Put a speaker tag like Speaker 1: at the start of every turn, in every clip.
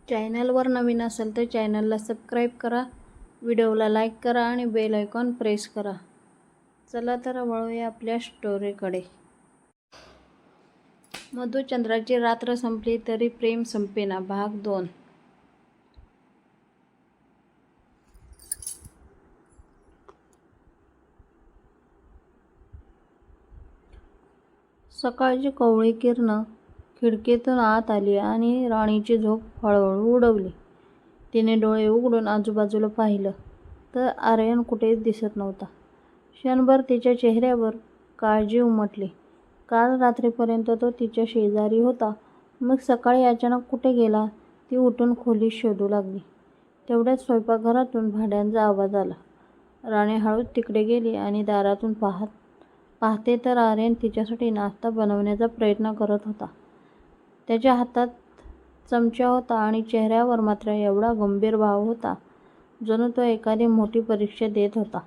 Speaker 1: चॅनलवर नवीन असेल तर चॅनलला सबस्क्राईब करा, व्हिडिओला लाईक करा आणि बेल आयकॉन प्रेस करा. चला तर वळूया आपल्या स्टोरीकडे. मधुचंद्राची रात्र संपली तरी प्रेम संपेना भाग 2. सकाळची कोवळी किरणं खिडकीतून आत आली आणि राणीची झोप हळूहळू उडवली. तिने डोळे उघडून आजूबाजूला पाहिलं तर आर्यन कुठेच दिसत नव्हता. क्षणभर तिच्या चेहऱ्यावर काळजी उमटली. काल रात्रीपर्यंत तो तिच्या शेजारी होता, मग सकाळी अचानक कुठे गेला? ती उठून खोलीत शोधू लागली. तेवढ्यात स्वयंपाकघरातून भांड्यांचा आवाज आला. राणी हळूच तिकडे गेली आणि दारातून पाहते तर आर्यन तिच्यासाठी नाश्ता बनवण्याचा प्रयत्न करत होता. त्याच्या हातात चमचा होता आणि चेहऱ्यावर मात्र एवढा गंभीर भाव होता, जणू तो एखादी मोठी परीक्षा देत होता.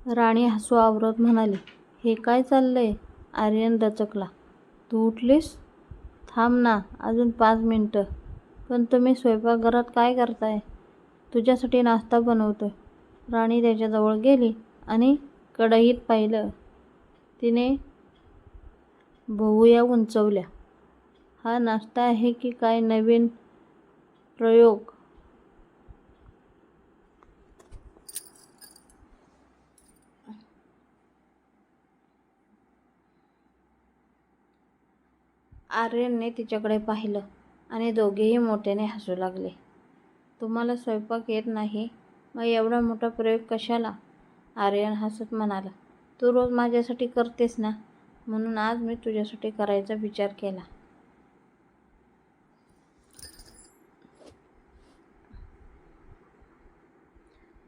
Speaker 1: राणी हसू आवरत म्हणाली, हे काय चाललंय? आर्यन दचकला. तू उठलीस? थांब ना, अजून 5 मिनिटं. पण तुम्ही स्वयंपाकघरात काय करताय? तुझ्यासाठी नाश्ता बनवतोय. राणी त्याच्याजवळ गेली आणि कढईत पाहिलं. तिने बहुया उंचवल्या. हा नाश्ता आहे की काय नवीन प्रयोग? आर्यनने तिच्याकडे पाहिलं आणि दोघेही मोठ्याने हसू लागले. तुम्हाला स्वयंपाक येत नाही, मग एवढा मोठा प्रयोग कशाला? आर्यन हसत म्हणाला, तू रोज माझ्यासाठी करतेस ना, म्हणून आज मी तुझ्यासाठी करायचा विचार केला.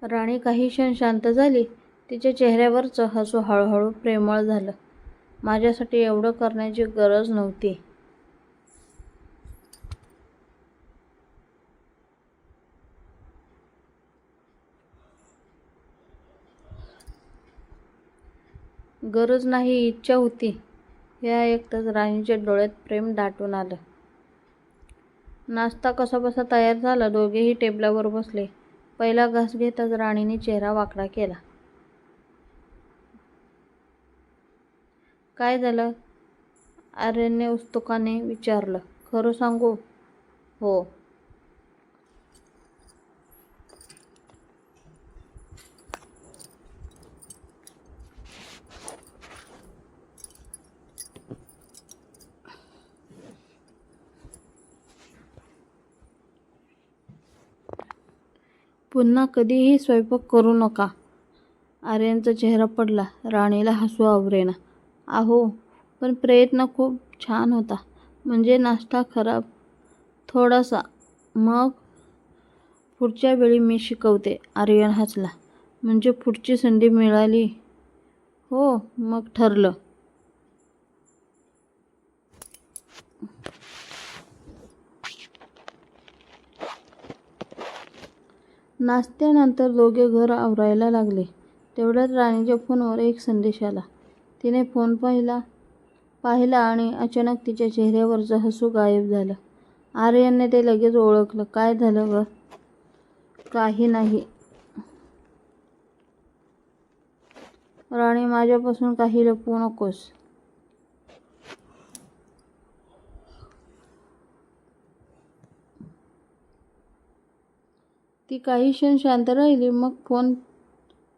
Speaker 1: राणी काही क्षण शांत झाली. तिच्या चेहऱ्यावरचं हसू हळूहळू प्रेमळ झालं. माझ्यासाठी एवढं करण्याची गरज नव्हती. गरज नाही, इच्छा होती. हे ऐकताच राणीच्या डोळ्यात प्रेम दाटून आलं. नाश्ता कसाबसा तयार झाला. दोघेही टेबलावर बसले. पहिला घास घेताच राणीने चेहरा वाकडा केला. काय झालं? आर्यनने उत्सुकतेने विचारलं. खरं सांगू? हो. पुन्हा कधीही स्वयंपाक करू नका. आर्यनचा चेहरा पडला. राणीला हसू आवरेना. अहो, पण प्रयत्न खूप छान होता. म्हणजे नाश्ता खराब थोडासा. मग पुढच्या वेळी मी शिकवते. आर्यन हसला. म्हणजे पुढची संधी मिळाली? हो, मग ठरलं. नाश्त्यानंतर दोघे घर आवरायला लागले. तेवढ्यात राणीच्या फोनवर एक संदेश आला. तिने फोन पाहिला आणि अचानक तिच्या चेहऱ्यावरचं हसू गायब झालं. आर्यनने ते लगेच ओळखलं. काय झालं ग? काही नाही. राणी, माझ्यापासून काही लपवू नकोस. ती काही क्षण शांत राहिली, मग फोन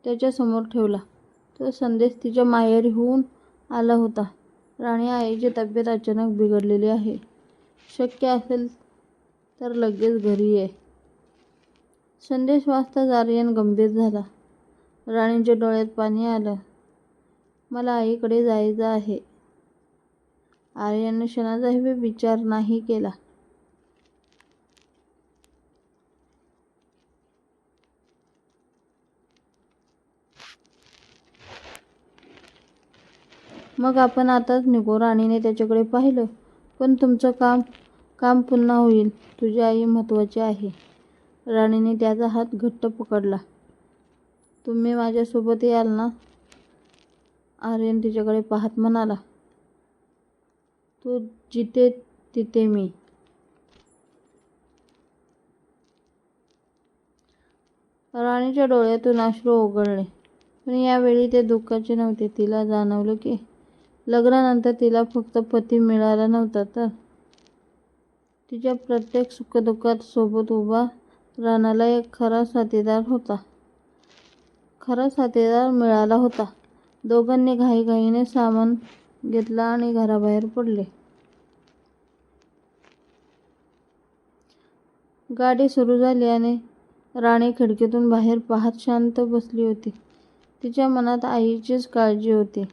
Speaker 1: त्याच्यासमोर ठेवला. तो संदेश तिच्या माहेरहून आला होता. राणी, आईची तब्येत अचानक बिघडलेली आहे. शक्य असेल तर लगेच घरी ये. संदेश वाचताच आर्यन गंभीर झाला. राणीच्या डोळ्यात पाणी आलं. मला आईकडे जायचं आहे. आर्यनने क्षणाचाही विचार नाही केला. मग आपण आताच निघू. राणीने त्याच्याकडे पाहिलं. पण तुमचं काम पुन्हा होईल. तुझी आई महत्त्वाची आहे. राणीने त्याचा हात घट्ट पकडला. तुम्ही माझ्यासोबत याल ना? आर्यन तिच्याकडे पाहत म्हणाला. तू जिथे तिथे मी. राणीच्या डोळ्यातून अश्रू ओघळले, पण यावेळी ते दुःखाचे नव्हते. तिला जाणवलं की लग्नानंतर तिला फक्त पती मिळाला नव्हता, तर तिच्या प्रत्येक सुखदुःखात सोबत उभा राहणारा एक खरा साथीदार मिळाला होता. दोघांनी घाईघाईने सामान घेतलं आणि घराबाहेर पडले. गाडी सुरू झाली आणि राणी खिडकीतून बाहेर पाहत शांत बसली होती. तिच्या मनात आईचीच काळजी होती.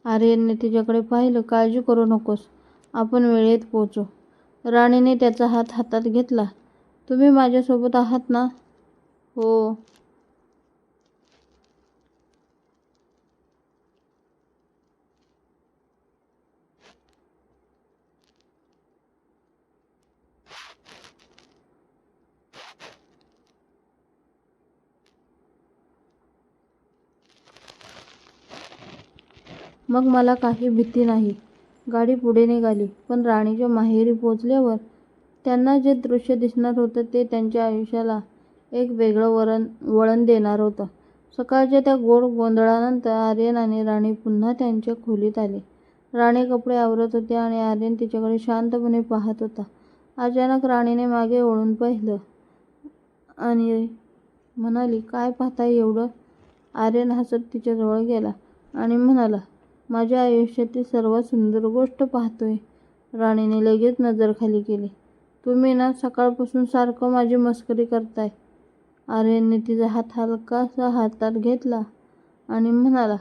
Speaker 1: आर्यनने तिच्याकडे पाहिलं. काळजी करू नकोस, आपण वेळेत पोहोचू. राणीने त्याचा हात हातात घेतला. तुम्ही माझ्यासोबत आहात ना? हो. मग मला काही भीती नाही. गाडी पुढे निघाली. पण राणीच्या माहेरी पोचल्यावर त्यांना जे दृश्य दिसणार होतं ते त्यांच्या आयुष्याला एक वेगळं वळण देणार होतं. सकाळच्या त्या गोड गोंधळानंतर आर्यन आणि राणी पुन्हा त्यांच्या खोलीत आले. राणी कपडे आवरत होती आणि आर्यन तिच्याकडे शांतपणे पाहत होता. अचानक राणीने मागे वळून पाहिलं आणि म्हणाली, काय पाहताय एवढं? आर्यन हसत तिच्याजवळ गेला आणि म्हणाला, माझ्या आयुष्यातील सर्वात सुंदर गोष्ट पाहतोय. राणीने लगेच नजर खाली केली. तुम्ही ना सकाळपासून सारखं माझी मस्करी करताय. आर्यनने तिचा हात हलकासा हातात घेतला आणि म्हणाला,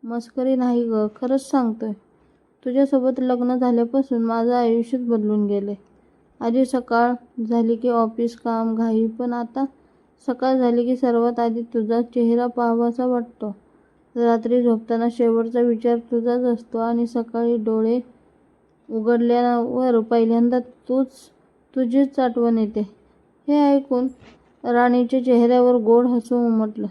Speaker 1: मस्करी नाही ग, खरंच सांगतोय. तुझ्यासोबत लग्न झाल्यापासून माझं आयुष्यच बदलून गेलंय. आधी सकाळ झाली की ऑफिस काम घाई, पण आता सकाळ झाली की सर्वात आधी तुझा चेहरा पाहावासा वाटतो. रात्री झोपताना शेवटचा विचार तुझाच असतो आणि सकाळी डोळे उघडल्यावर पहिल्यांदा तुझीच आठवण येते. हे ऐकून राणीच्या चेहऱ्यावर गोड हसू उमटलं.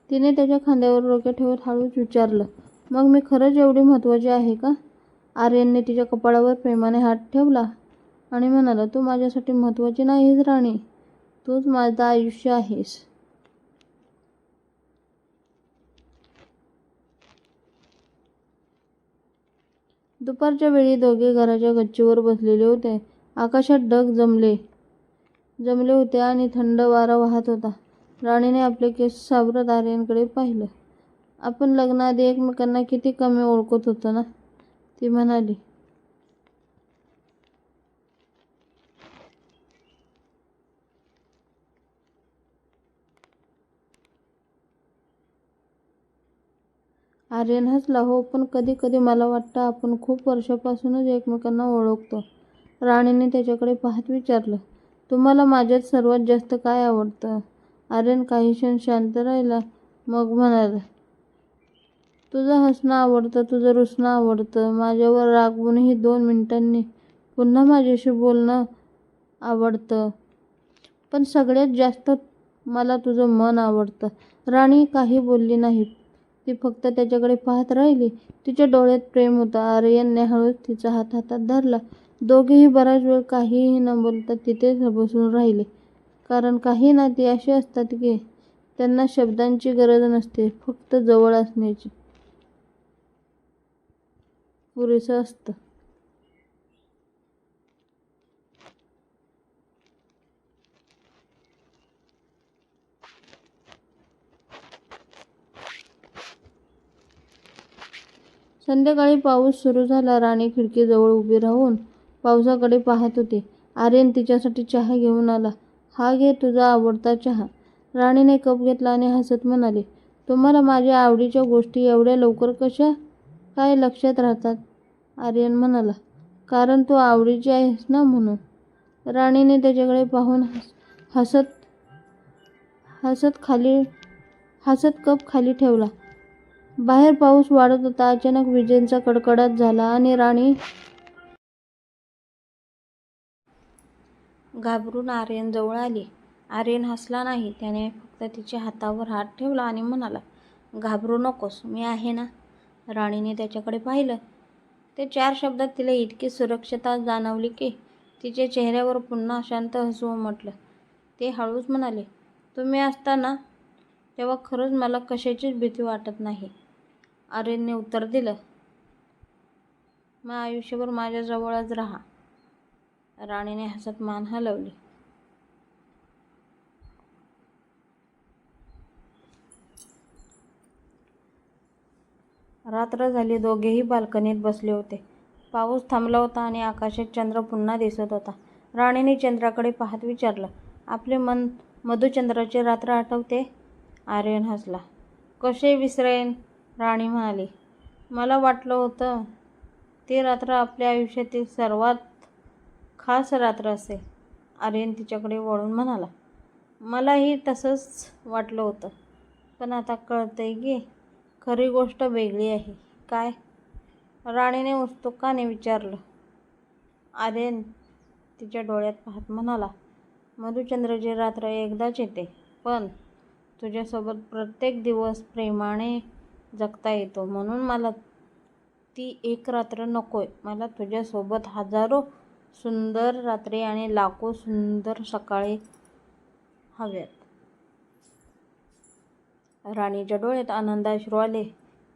Speaker 1: तिने त्याच्या खांद्यावर डोके ठेवत हळूच विचारलं, मग मी खरंच एवढी महत्त्वाची आहे का? आर्यनने तिच्या कपाळावर प्रेमाने हात ठेवला आणि म्हणाला, तू माझ्यासाठी महत्त्वाची नाहीस राणी, तूच माझं आयुष्य आहेस. दुपारच्या वेळी दोघे घराच्या गच्चीवर बसलेले होते. आकाशात ढग जमले होते आणि थंड वारा वाहत होता. राणीने आपले केस सावरत आर्यनकडे पाहिलं. आपण लग्नाआधी एकमेकांना किती कमी ओळखत होतो ना, ती म्हणाली. आर्यन हसला. हो, पण कधी कधी मला वाटतं आपण खूप वर्षापासूनच एकमेकांना ओळखतो. राणीने त्याच्याकडे पाहत विचारलं, तुम्हाला माझ्यात सर्वात जास्त काय आवडतं? आर्यन काही क्षण शांत राहिला, मग म्हणाला, तुझं हसणं आवडतं, तुझं रुसणं आवडतं, माझ्यावर रागवूनही 2 मिनिटांनी पुन्हा माझ्याशी बोलणं आवडतं, पण सगळ्यात जास्त मला तुझं मन आवडतं. राणी काही बोलली नाही. ती फक्त त्याच्याकडे पाहत राहिली. तिच्या डोळ्यात प्रेम होतं. आर्यनने हळूच तिचा हात हातात धरला. दोघेही बराच वेळ काहीही न बोलता तिथेच बसून राहिले. कारण काही नाती अशी असतात की त्यांना शब्दांची गरज नसते, फक्त जवळ असण्याची पुरेसं असतं. संध्याकाळी पाऊस सुरू झाला. राणी खिडकीजवळ उभी राहून पावसाकडे पाहत होती. आर्यन तिच्यासाठी चहा घेऊन आला. हा घे तुझा आवडता चहा. राणीने कप घेतला आणि हसत म्हणाली, तुम्हाला माझ्या आवडीच्या गोष्टी एवढ्या लवकर कशा काय लक्षात राहतात? आर्यन म्हणाला. कारण तू आवडीची आहेस ना म्हणून. राणीने त्याच्याकडे पाहून हसत हसत कप खाली ठेवला. बाहेर पाऊस वाढत होता. अचानक विजेंचा कडकडाट झाला आणि राणी घाबरून आर्यन जवळ आली. आर्यन हसला नाही. त्याने फक्त तिच्या हातावर हात ठेवला आणि म्हणाला, घाबरू नकोस, मी आहे ना. राणीने त्याच्याकडे पाहिलं. ते 4 शब्दात तिला इतकी सुरक्षितता जाणवली की तिच्या चेहऱ्यावर पुन्हा शांत हसू उमटलं. ते हळूच म्हणाले, तुम्ही असता ना तेव्हा खरंच मला कशाचीच भीती वाटत नाही. आर्यनने उत्तर दिलं, मग आयुष्यभर माझ्या जवळच राहा. राणीने हसत मान हलवली. रात्र झाली. दोघेही बाल्कनीत बसले होते. पाऊस थांबला होता आणि आकाशात चंद्र पुन्हा दिसत होता. राणीने चंद्राकडे पाहत विचारलं, आपले मधुचंद्राची रात्र आठवते? आर्यन हसला. कसे विसरेन? राणी म्हणाली. मला वाटलं होतं ती रात्र आपल्या आयुष्यातील सर्वात खास रात्र असेल. आर्यन तिच्याकडे वळून म्हणाला, मलाही तसंच वाटलं होतं. पण आता कळतंय की खरी गोष्ट वेगळी आहे. काय? राणीने उत्सुकतेने विचारलं. आर्यन तिच्या डोळ्यात पाहत म्हणाला, मधुचंद्राची रात्र एकदाच येते, पण तुझ्यासोबत प्रत्येक दिवस प्रेमाने जगता येतो. म्हणून मला ती एक रात्र नकोय. मला तुझ्यासोबत हजारो सुंदर रात्री आणि लाखो सुंदर सकाळी हव्यात. राणीच्या डोळ्यात आनंदाश्रू आले.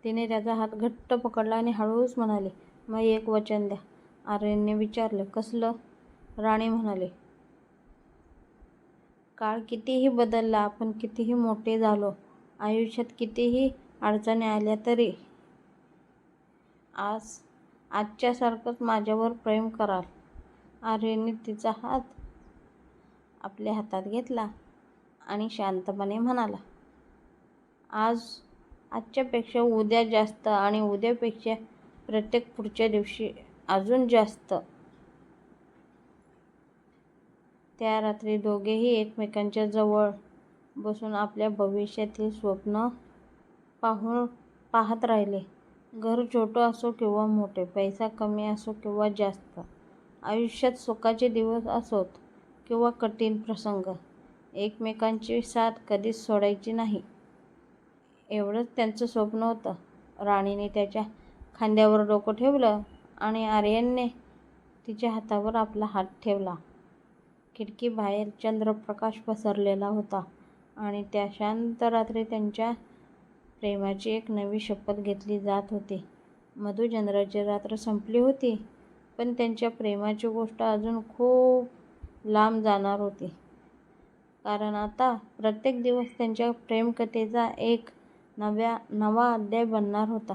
Speaker 1: तिने त्याचा हात घट्ट पकडला आणि हळूच म्हणाली, मग एक वचन द्या. आर्यनने विचारलं, कसलं? राणी म्हणाली, काळ कितीही बदलला, आपण कितीही मोठे झालो, आयुष्यात कितीही अडचणी आल्या तरी आजच्यासारखंच माझ्यावर प्रेम कराल. आर्यनने तिचा हात आपल्या हातात घेतला आणि शांतपणे म्हणाला, आजच्यापेक्षा उद्या जास्त आणि उद्यापेक्षा प्रत्येक पुढच्या दिवशी अजून जास्त. त्या रात्री दोघेही एकमेकांच्या जवळ बसून आपल्या भविष्यातील स्वप्न पाहत राहिले. घर छोटं असो किंवा मोठे, पैसा कमी असो किंवा जास्त, आयुष्यात सुखाचे दिवस असोत किंवा कठीण प्रसंग, एकमेकांची साथ कधीच सोडायची नाही, एवढंच त्यांचं स्वप्न होतं. राणीने त्याच्या खांद्यावर डोकं ठेवलं आणि आर्यनने तिच्या हातावर आपला हात ठेवला. खिडकीबाहेर चंद्रप्रकाश पसरलेला होता आणि त्या शांत रात्री त्यांच्या प्रेमाची एक नवी शपथ घेतली जात होती. मधुचंद्राची रात्र संपली होती, पण त्यांच्या प्रेमाची गोष्ट अजून खूप लांब जाणार होती. कारण आता प्रत्येक दिवस त्यांच्या प्रेमकथेचा एक नवा अध्याय बनणार होता.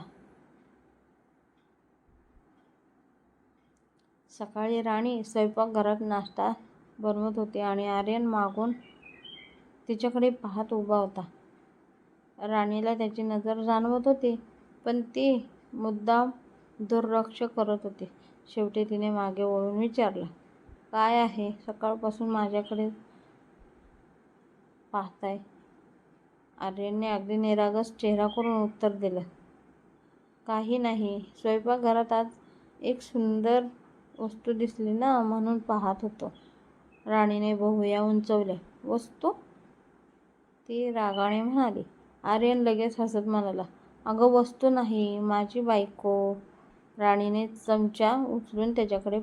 Speaker 1: सकाळी राणी स्वयंपाकघरात नाश्ता बनवत होती आणि आर्यन मागून तिच्याकडे पाहत उभा होता. राणीला त्याची नजर जाणवत होती, पण ती मुद्दाम दुर्लक्ष करत होती. शेवटी तिने मागे वळून विचारलं, काय आहे? सकाळपासून माझ्याकडेच पाहताय? आर्यनने अगदी निरागस चेहरा करून उत्तर दिलं, काही नाही. स्वयंपाकघरात आज एक सुंदर वस्तू दिसली ना, म्हणून पाहत होतो. राणीने बहुया उंचावल्या. वस्तू? ती रागाने म्हणाली. आर्यन लगेच हसत म्हणाला, अगं वस्तू नाही, माझी बायको. राणीने चमचा उचलून त्याच्याकडे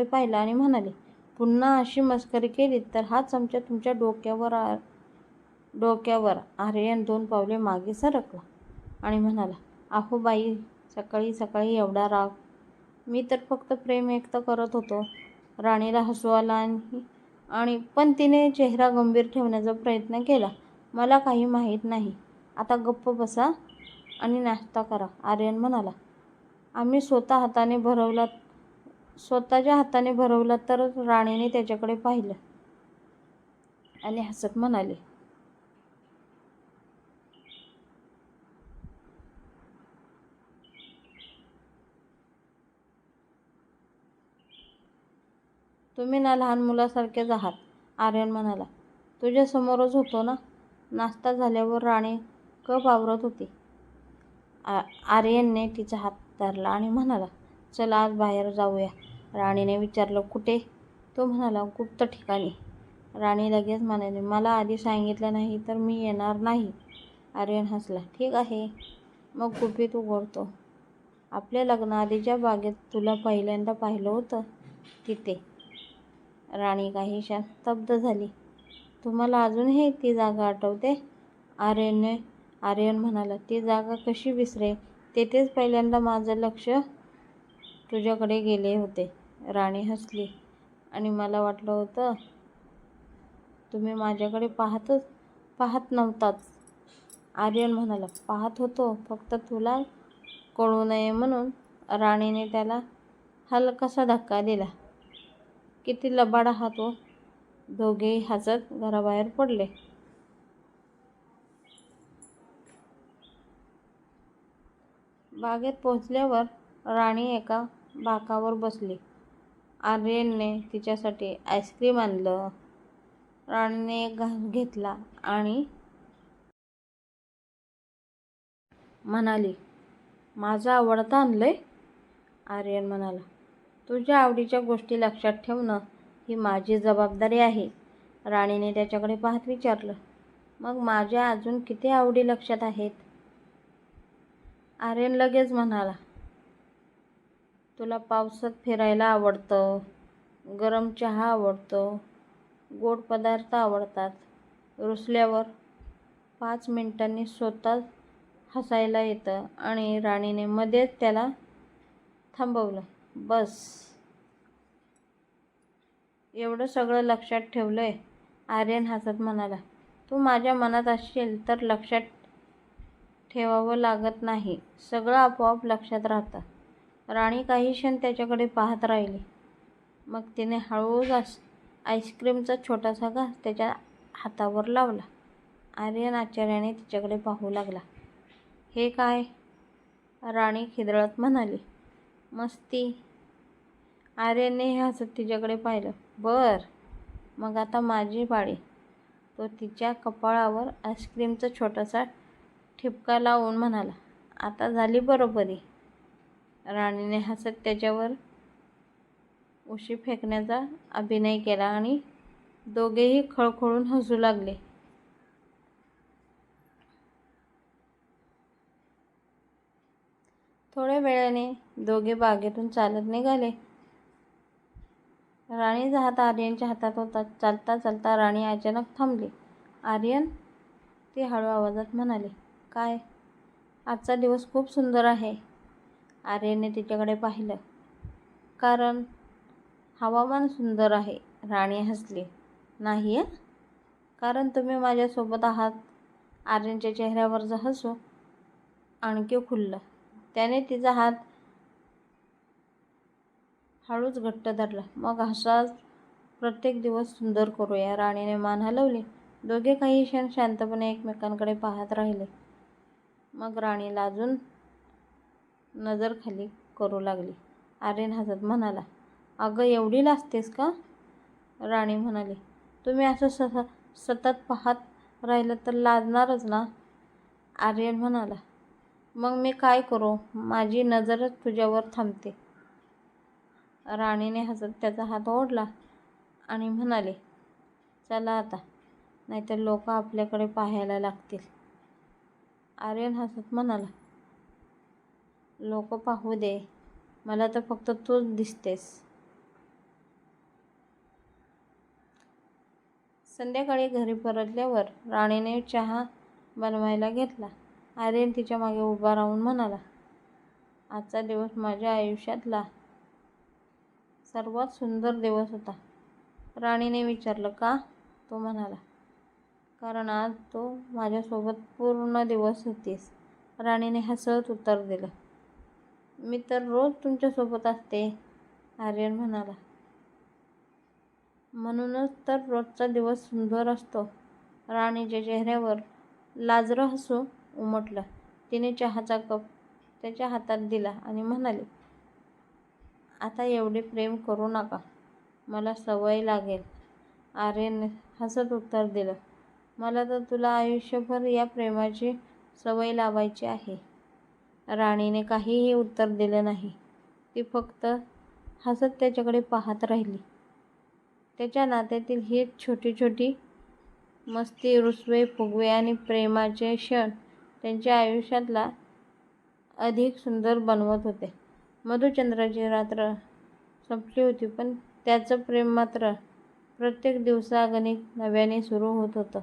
Speaker 1: पाहिलं आणि म्हणाली, पुन्हा अशी मस्करी केलीत तर हा चमचा तुमच्या डोक्यावर. आर्यन 2 पावले मागे सरकला आणि म्हणाला, अहो बाई, सकाळी सकाळी एवढा राग? मी तर फक्त प्रेम व्यक्त करत होतो. राणीला हसू आलं पण तिने चेहरा गंभीर ठेवण्याचा प्रयत्न केला. मला काही माहीत नाही. आता गप्प बसा आणि नाश्ता करा. आर्यन म्हणाला. आम्ही स्वतःच्या हाताने भरवला तर? राणीने त्याच्याकडे पाहिलं आणि हसत म्हणाली, तुम्ही ना लहान मुलासारखेच आहात, आर्यन म्हणाला. तुझ्यासमोरच होतो ना. नाश्ता झाल्यावर राणी कप आवरत होती. आर्यनने तिचा हात धरला आणि म्हणाला, चला आज बाहेर जाऊया. राणीने विचारलं, कुठे? तो म्हणाला, गुप्त ठिकाणी. राणी लगेच म्हणाली, मला आधी सांगितलं नाही तर मी येणार नाही. आर्यन हसला, ठीक आहे, मग गुपित उघडतो. आपल्या लग्नाआधी ज्या बागेत तुला पहिल्यांदा पाहिलं होतं तिथे. राणी काही क्षण स्तब्ध झाली. तुम्हाला अजूनही ती जागा आठवते? आर्यन म्हणाला, ती जागा कशी विसरेल? तेथेच पहिल्यांदा माझं लक्ष तुझ्याकडे गेले होते. राणी हसली, आणि मला वाटलं होतं तुम्ही माझ्याकडे पाहत नव्हताच. आर्यन म्हणाला, पाहत होतो, फक्त तुला कळू नये म्हणून. राणीने त्याला हलकासा धक्का दिला. किती लबाड आहात हो. दोघेही हसत घराबाहेर पडले. बागेत पोहोचल्यावर राणी एका बाकावर बसली. आर्यनने तिच्यासाठी आईस्क्रीम आणलं. राणीने एक घास घेतला आणि म्हणाली, माझं आवडतं आणलंय? आर्यन म्हणाला, तुझ्या आवडीच्या गोष्टी लक्षात ठेवणं ही माझी जबाबदारी आहे. राणीने त्याच्याकडे पाहत विचारलं, मग माझ्या अजून किती आवडी लक्षात आहेत? आर्यन लगेच म्हणाला, तुला पावसात फिरायला आवडतं, गरम चहा आवडतो, गोड पदार्थ आवडतात, रुसल्यावर 5 मिनिटांनी स्वतःच हसायला येतं. आणि राणीने मध्येच त्याला थांबवलं. बस, एवढं सगळं लक्षात ठेवलंय? आर्यन हसत म्हणाला, तू माझ्या मनात असशील तर लक्षात ठेवावं लागत नाही, सगळं आपोआप लक्षात राहतं. राणी काही क्षण त्याच्याकडे पाहत राहिली. मग तिने हळूच आईस्क्रीमचा छोटासा घास त्याच्या हातावर लावला. आर्यन आश्चर्याने तिच्याकडे पाहू लागला. हे काय? राणी खिदळत म्हणाली, मस्ती. आर्यनने हसत तिच्याकडे पाहिलं. बर, मग आता माझी पाळी. तो तिच्या कपाळावर आईस्क्रीमचा छोटासा ठिपका लावून म्हणाला, आता झाली बरोबरी. राणीने हसत त्याच्यावर उशी फेकण्याचा अभिनय केला आणि दोघेही खळखळून हसू लागले. थोड्या वेळाने दोघे बागेतून चालत निघाले. राणीचा हात आर्यनच्या हातात होता. चालता चालता राणी अचानक थांबली. आर्यन, ती हळू आवाजात म्हणाली, काय? आजचा दिवस खूप सुंदर आहे. आर्यनने तिच्याकडे पाहिलं. कारण हवामान सुंदर आहे. राणी हसली. नाही कारण तुम्ही माझ्यासोबत आहात. आर्यनच्या चेहऱ्यावरचं हसू आणखी खुललं. त्याने तिचा हात हळूच घट्ट धरला. मग असाच प्रत्येक दिवस सुंदर करूया. राणीने मान हलवली. दोघे काही क्षण शांतपणे एकमेकांकडे पाहत राहिले. मग राणी लाजून नजर खाली करू लागली. आर्यन हसत म्हणाला, अगं एवढी लाजतेस का? राणी म्हणाली, तुम्ही असं सतत पाहत राहिलं तर लाजणारच ना. आर्यन म्हणाला, मग मी काय करू? माझी नजरच तुझ्यावर थांबते. राणीने हसत त्याचा हात ओढला आणि म्हणाली, चला आता, नाहीतर लोक आपल्याकडे पाहायला लागतील. आर्यन हसत म्हणाला, लोक पाहू दे, मला तर फक्त तूच दिसतेस. संध्याकाळी घरी परतल्यावर राणीने चहा बनवायला घेतला. आर्यन तिच्या मागे उभा राहून म्हणाला, आजचा दिवस माझ्या आयुष्यातला सर्वात सुंदर दिवस होता. राणीने विचारलं, का? तो म्हणाला, कारण आज तू माझ्यासोबत पूर्ण दिवस होतीस. राणीने हसत उत्तर दिलं, मी तर रोज तुमच्यासोबत असते. आर्यन म्हणाला, म्हणूनच तर रोजचा दिवस सुंदर असतो. राणीच्या चेहऱ्यावर लाजरं हसू उमटलं. तिने चहाचा कप त्याच्या हातात दिला आणि म्हणाली, आता एवढे प्रेम करू नका. मला सवय लागेल, आर्यन हसत उत्तर दिलं. मला तर तुला आयुष्यभर या प्रेमाची सवय लावायची आहे. राणीने काहीही उत्तर दिलं नाही. ती फक्त हसत त्याच्याकडे पाहत राहिली. त्याच्या नात्यातील ही छोटी छोटी मस्ती, रुसवे, फुगवे आणि प्रेमाचे क्षण त्यांच्या आयुष्यातला अधिक सुंदर बनवत होते. मधुचंद्राची रात्र संपली होती, पण त्याचं प्रेम मात्र प्रत्येक दिवसागणिक नव्याने सुरू होत होतं.